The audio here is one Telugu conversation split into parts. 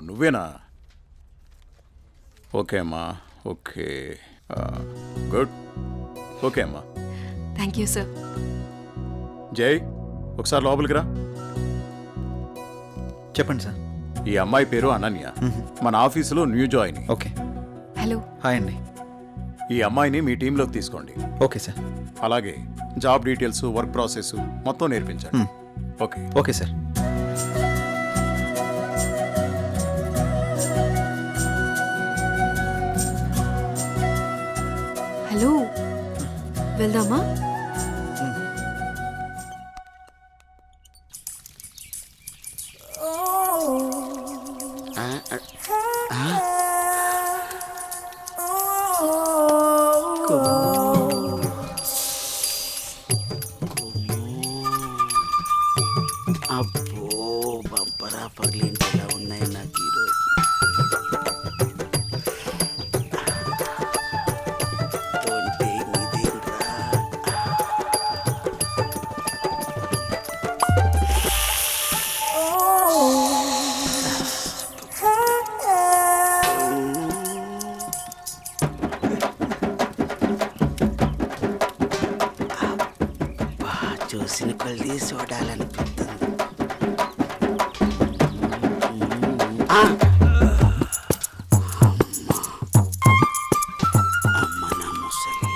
నువ్వేనా? ఓకే అమ్మా, ఓకే, గుడ్. ఓకే అమ్మా. Thank you sir. జై, ఒకసారి లోపలికి రా. చెప్పండి సార్. ఈ అమ్మాయి పేరు అనన్య, మన ఆఫీసులో new join. Okay. Hello. Hi అండి. ఈ అమ్మాయిని మీ టీంలోకి తీసుకోండి. Okay sir. అలాగే జాబ్ డీటెయిల్స్, వర్క్ ప్రాసెస్ మొత్తం నేర్పించండి. ఓకే. Okay sir. హలో, వెళ్దామా? అబ్బో, బంపరా పగిలించేలా ఉన్నాయి నాకు ఈరోజు. చూసిన కొద్ది చూడాలనిపిస్తుంది. అమ్మ నా ముసలి.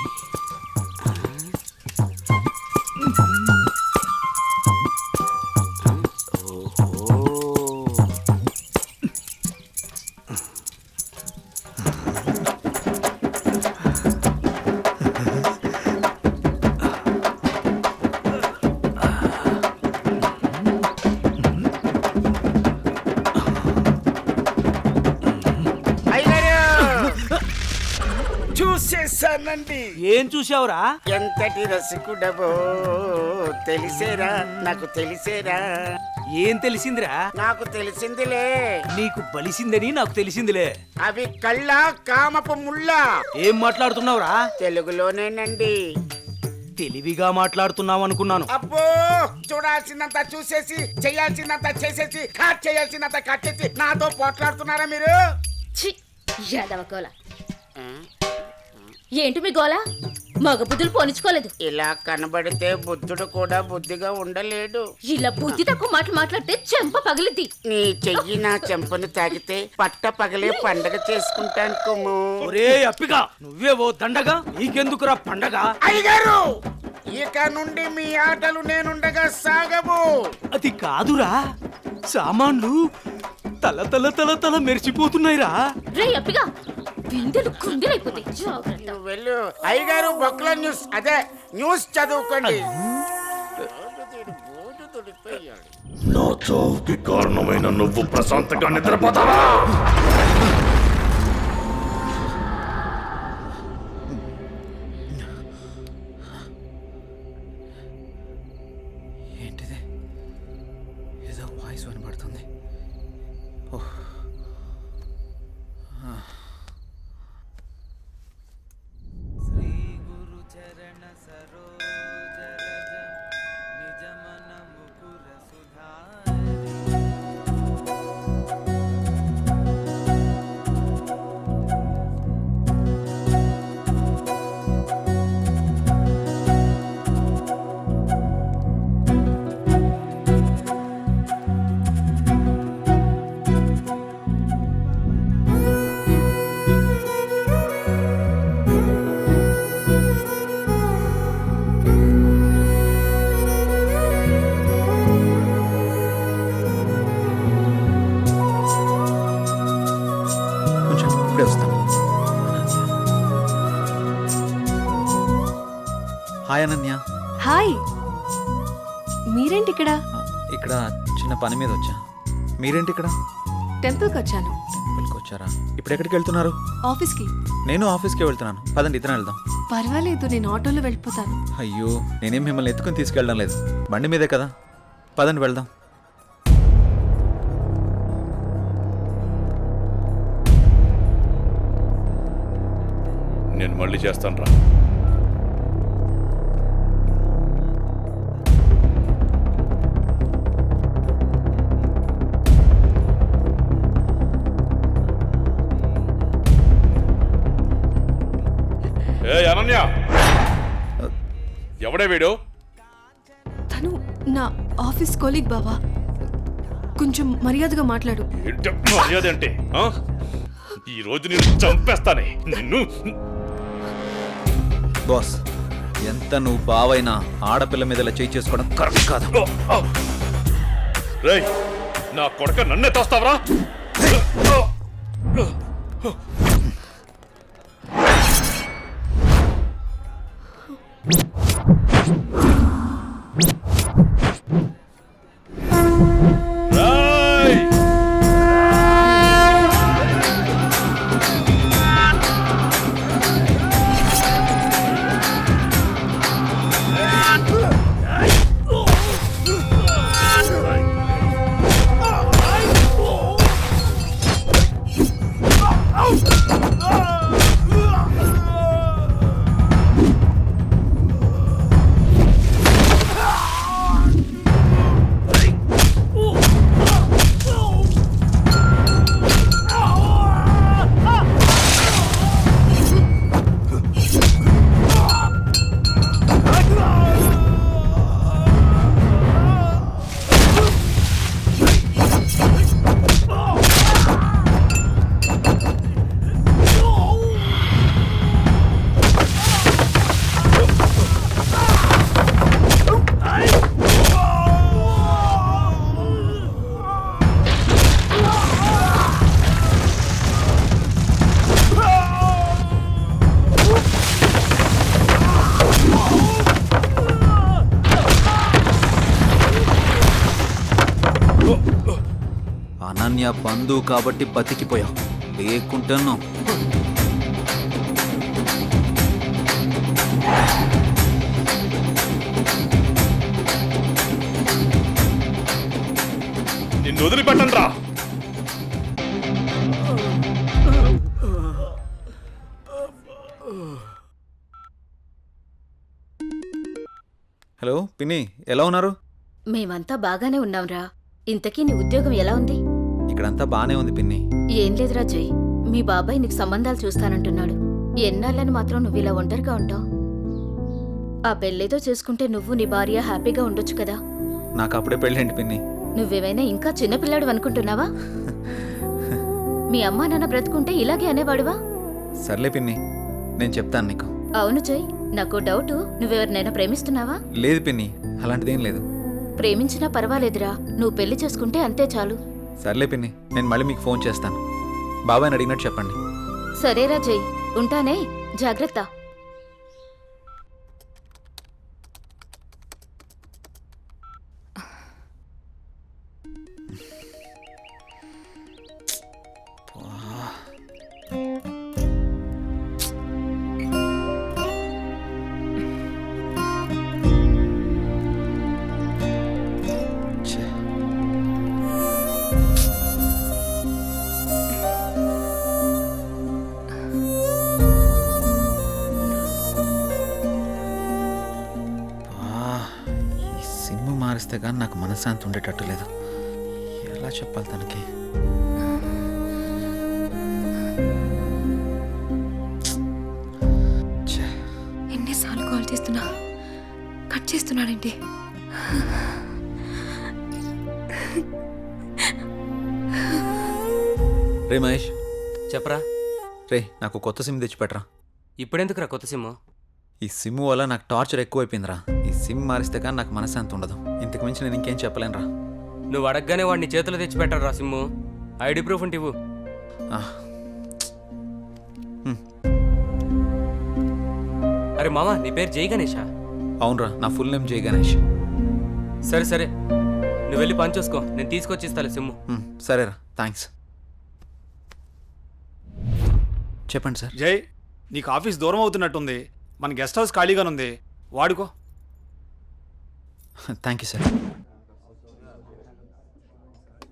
చూసేసానండి. ఏం చూసావురా? ఎంతటి రసికుడవో తెలిసేరా, నాకు తెలిసేరా. ఏం తెలిసిందిరా? నాకు తెలిసిందిలే. నీకు బలిసిందని నాకు తెలిసిందిలే. అవి కళ్ళ కామపు ముళ్ళ. ఏం మాట్లాడుతున్నావురా? తెలుగులోనేనండి. తెలివిగా మాట్లాడుతున్నావు అనుకున్నాను. అబ్బో, చూడాల్సిందంత చూసేసి, చేయాల్సిందంత చేసేసి, కట్ చేయాల్సిందంత కట్ చేసి నాతో పోట్లాడుతున్నారా మీరు? యాదవ గోల. ఏంటి మీ గోల? మగ బుద్ధులు పోనిచ్చుకోలేదు. ఇలా కనబడితే బుద్ధుడు కూడా బుద్ధిగా ఉండలేడు. ఇలా బుద్ధి తక్కువ మాటలు మాట్లాడితే చెంప పగిలిద్ది. నీ చెయ్యి నా చెంపను తాకితే పట్ట పగలే పండగ చేసుకుంటాను కుమ్ము. ఒరే అప్పిగా, నువ్వే ఓ దండగా, నీకెందుకురా పండగ? అయ్యగారు, ఇక నుండి మీ ఆటలు నేనుండగా సాగవు. అది కాదురా, సామాన్లు తల తల తల తల మెరిచిపోతున్నాయిరా. రే అప్పిగా, బిందెలు కుందెలైపోతాయి. జాగ్రత్త. నువ్వు వెళ్ళు. అయ్యగారు, బొక్కల న్యూస్, అదే న్యూస్ చదువుకోండి. నా చావుకి కారణమైన నువ్వు ప్రశాంతంగా నిద్రపోతావా? ఏంటిది? ఏదో వాయిస్ వినబడుతుంది. హాయ్ అనన్య. హాయ్. మీరేంటి ఇక్కడ? ఇక్కడ చిన్న పని మీద వచ్చా. మీరేంటి ఇక్కడ? టెంపుల్కి వచ్చాను. టెంపుల్కి వచ్చారా? ఇప్పుడు ఎక్కడికి వెళ్తున్నారు? ఆఫీస్కి. నేను ఆఫీస్కే వెళ్తున్నాను. పదండి, ఇద్దరం వెళ్దాం. పర్వాలేదు, నేను ఆటోలో వెళ్ళిపోతాను. అయ్యో, నేనేం మిమ్మల్ని ఎత్తుకుని తీసుకెళ్ళడం లేదు, బండి మీదే కదా. పదండి వెళ్దాం. నేను మళ్ళీ చేస్తాను రా. అనన్య ఎవడే వీడు? తను నా ఆఫీస్ కొలీగ్ బావా. కొంచెం మర్యాదగా మాట్లాడు. ఏంటి మర్యాద అంటే? ఆ? ఈ రోజు నేను చంపేస్తానే నిన్ను. బాస్, ఎంత నువ్వు బావైనా ఆడపిల్ల మీద ఇలా చేయి చేసుకోవడం కరెక్ట్ కాదు. రేయ్, నా కొడక నన్నే తోస్తావరా? రేయ్! అనన్య బంధువు కాబట్టి బతికిపోయావు, లేకుంటాను. నిన్ను వదిలిపెట్టను రా. హలో పిన్ని, ఎలా ఉన్నారు? మేమంతా బాగానే ఉన్నాంరా. ఇంతకీ నీ ఉద్యోగం ఎలా ఉంది? ఇక్కడంతా బానే ఉంది పిన్ని. ఏం లేదురా జై, మీ బాబాయ్ నీకు సంబంధాలు చూస్తానంటున్నాడు. ఎన్నాళ్ళని మాత్రం నువ్వు ఇలా ఒంటరిగా ఉంటావు? ఆ పెళ్ళేదో చేసుకుంటే నువ్వు నీ భార్య హ్యాపీగా ఉండొచ్చు కదా. నాకు అప్పుడే పెళ్ళండి పిన్ని. నువ్వేమైనా ఇంకా చిన్నపిల్లాడు అనుకుంటున్నావా? మీ అమ్మా నాన్న బ్రతుకుంటే ఇలాగే అనేవాడువా? సర్లే పిన్ని, నేను చెప్తాను నీకు. అవును జై, నాకు డౌటు, నువ్వెవరినైనా ప్రేమిస్తున్నావా? లేదు పిన్ని, అలాంటిదేం లేదు. ప్రేమించినా పర్వాలేదురా, నువ్వు పెళ్లి చేసుకుంటే అంతే చాలు. సర్లే పిన్ని, నేను మళ్ళీ మీకు ఫోన్ చేస్తాను. బాబాయ్ని అడిగినట్టు చెప్పండి. సరేరా జై, ఉంటానే, జాగ్రత్త. మారిస్తే కానీ నాకు మనశ్శాంతి ఉండేటట్టు లేదు. ఎలా చెప్పాలి తనకి? ఎన్నిసార్లు కాల్ చేస్తున్నా కట్ చేస్తున్నాడేంటి? రే మహేష్, చెప్పరా. రే నాకు కొత్త సిమ్ తెచ్చిపెట్టరా. ఇప్పుడెందుకురా కొత్త సిమ్? ఈ సిమ్ వల్ల నాకు టార్చర్ ఎక్కువైపోయిందిరా. ఈ సిమ్ మారిస్తే కానీ నాకు మనశ్శాంతి ఉండదు. ఇంతకు మించి నేను ఇంకేం చెప్పలేనురా. నువ్వు అడగగానే వాడిని చేతిలో తెచ్చి పెట్టరా సిమ్ము. ఐడి ప్రూఫ్ ఉంటే ఇవ్వు. అరే మామా, నీ పేరు జై గణేషా? అవునరా, నా ఫుల్ నేమ్ జై గణేష్. సరే సరే, నువ్వు వెళ్ళి పని చూసుకో, నేను తీసుకొచ్చి ఇస్తాను సిమ్ము. సరేరా, థ్యాంక్స్. చెప్పండి సార్. జై, నీకు ఆఫీస్ దూరం అవుతున్నట్టుంది. మన గెస్ట్ హౌస్ ఖాళీగానుంది, వాడుకో. Thank you sir.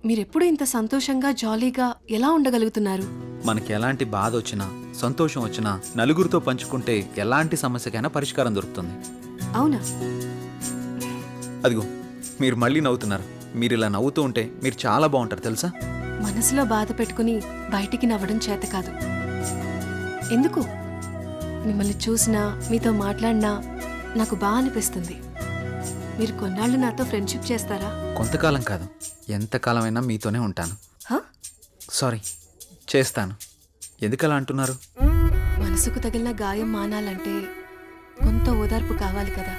మీరెప్పుడు ఇంత సంతోషంగా జాలీగా ఎలా ఉండగలుగుతున్నారు? మనకి ఎలాంటి బాధ వచ్చినా సంతోషం వచ్చినా నలుగురితో పంచుకుంటే ఎలాంటి సమస్యకైనా పరిష్కారం దొరుకుతుంది. అవునా? అదిగో మీరు మళ్ళీ నవ్వుతున్నారు. మీరు ఇలా నవ్వుతూ ఉంటే మీరు చాలా బాగుంటారు తెలుసా. మనసులో బాధ పెట్టుకుని బయటికి నవ్వడం చేత కాదు. ఎందుకు? మిమ్మల్ని చూసినా మీతో మాట్లాడినా నాకు బాగా అనిపిస్తుంది. మీరు కొన్నాళ్ళు నాతో ఫ్రెండ్షిప్ చేస్తారా? కొంతకాలం కాదు, ఎంతకాలమైనా మీతోనే ఉంటాను. హ? సారీ, చేస్తాను. ఎందుకలా అంటున్నారు? మనసుకు తగిలిన గాయం మానాలంటే కొంత ఓదార్పు కావాలి కదా.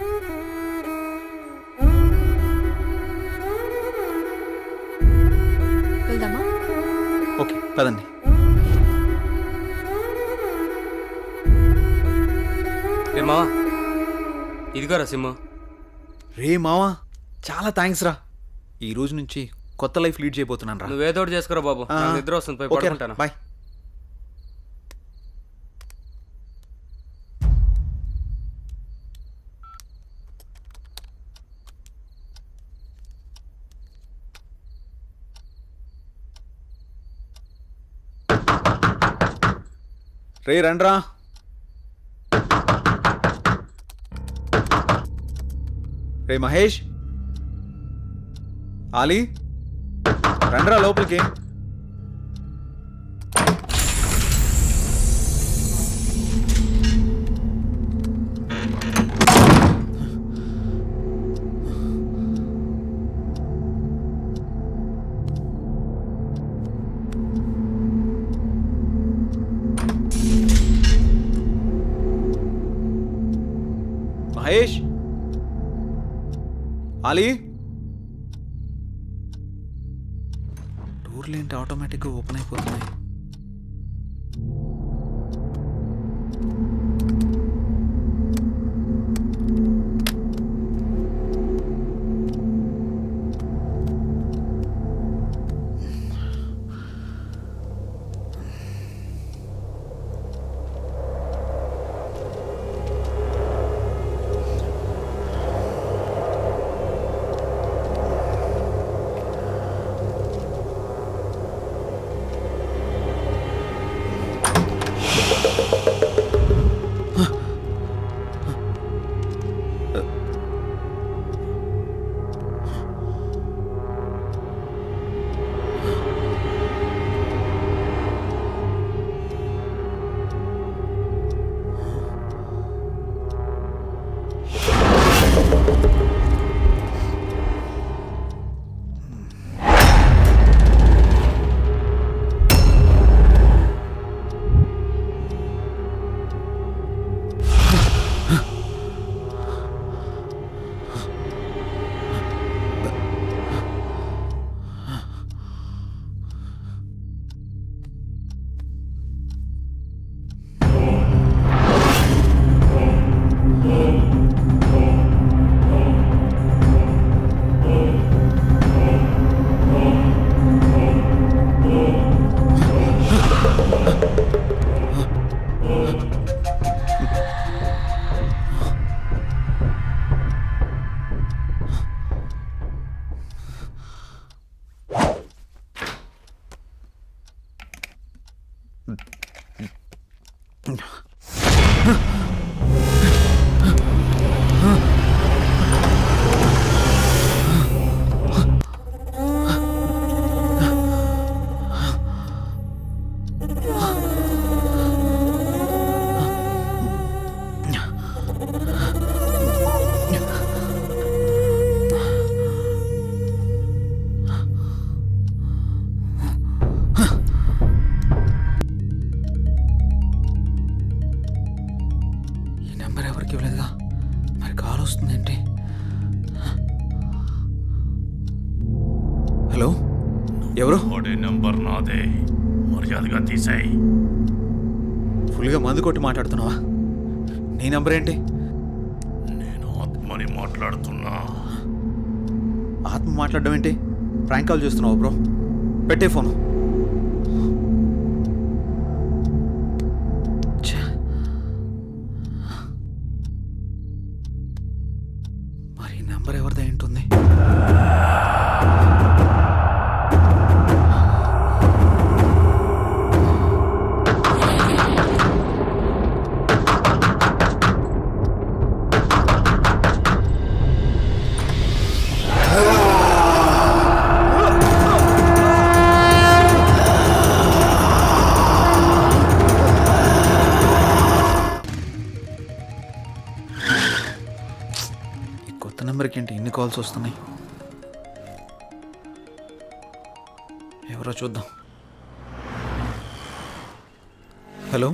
వెళ్దామా? ఓకే, పదండి. రే మావా, ఇదిగోరా సిమ్ము. రే మావా, చాలా థ్యాంక్స్ రా. ఈ రోజు నుంచి కొత్త లైఫ్ లీడ్ చేయబోతున్నాను రా. నువ్వేదో ఒకటి చేసుకోరా బాబు, నాకు నిద్ర వస్తుంది, పోయి పడుకుంటాను. బాయ్. రే రండ్రా. రే మహేష్, ఆలీ, రండ్రా లోపలికి. మహేష్, ఆలీ, డోర్లు ఏంటి ఆటోమేటిక్గా ఓపెన్ అయిపోతున్నాయి? హలో, ఎవరు? వాడి నెంబర్ నాదే, మర్యాదగా తీసేయ్. ఫుల్గా మందు కొట్టి మాట్లాడుతున్నావా? నీ నంబర్ ఏంటి? నేను ఆత్మని మాట్లాడుతున్నా. ఆత్మ మాట్లాడడం ఏంటి? ప్రాంక్ కాల్ చేస్తున్నావు బ్రో. పెట్టే ఫోను. మరి నంబర్ ఎవరిదై ఉంటుంది? కాల్స్ వస్తున్నాయి. ఎవరో చూద్దాం. హలో.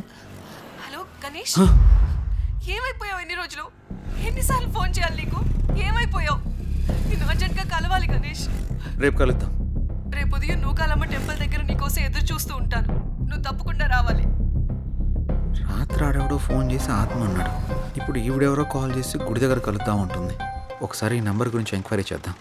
హలో గణేష్, ఏమైపోయావు? ఎన్ని రోజులు, ఎన్నిసార్లు ఫోన్ చేయాలి నీకు? ఏమైపోయావు? నేను అర్జెంట్గా కలవాలి గణేష్. రేపు కలుద్దాం. రేపు ఉదయం నూకాలమ్మ టెంపుల్ దగ్గర నీకోసం ఎదురు చూస్తూ ఉంటాను. నువ్వు తప్పకుండా రావాలి. రాత్రి ఆడెవడో ఫోన్ చేసి ఆత్మ అన్నాడు. ఇప్పుడు ఈవిడెవరో కాల్ చేసి గుడి దగ్గర కలుద్దాం ఉంటుంది. ఒకసారి ఈ నెంబర్ గురించి ఎంక్వైరీ చేద్దాం.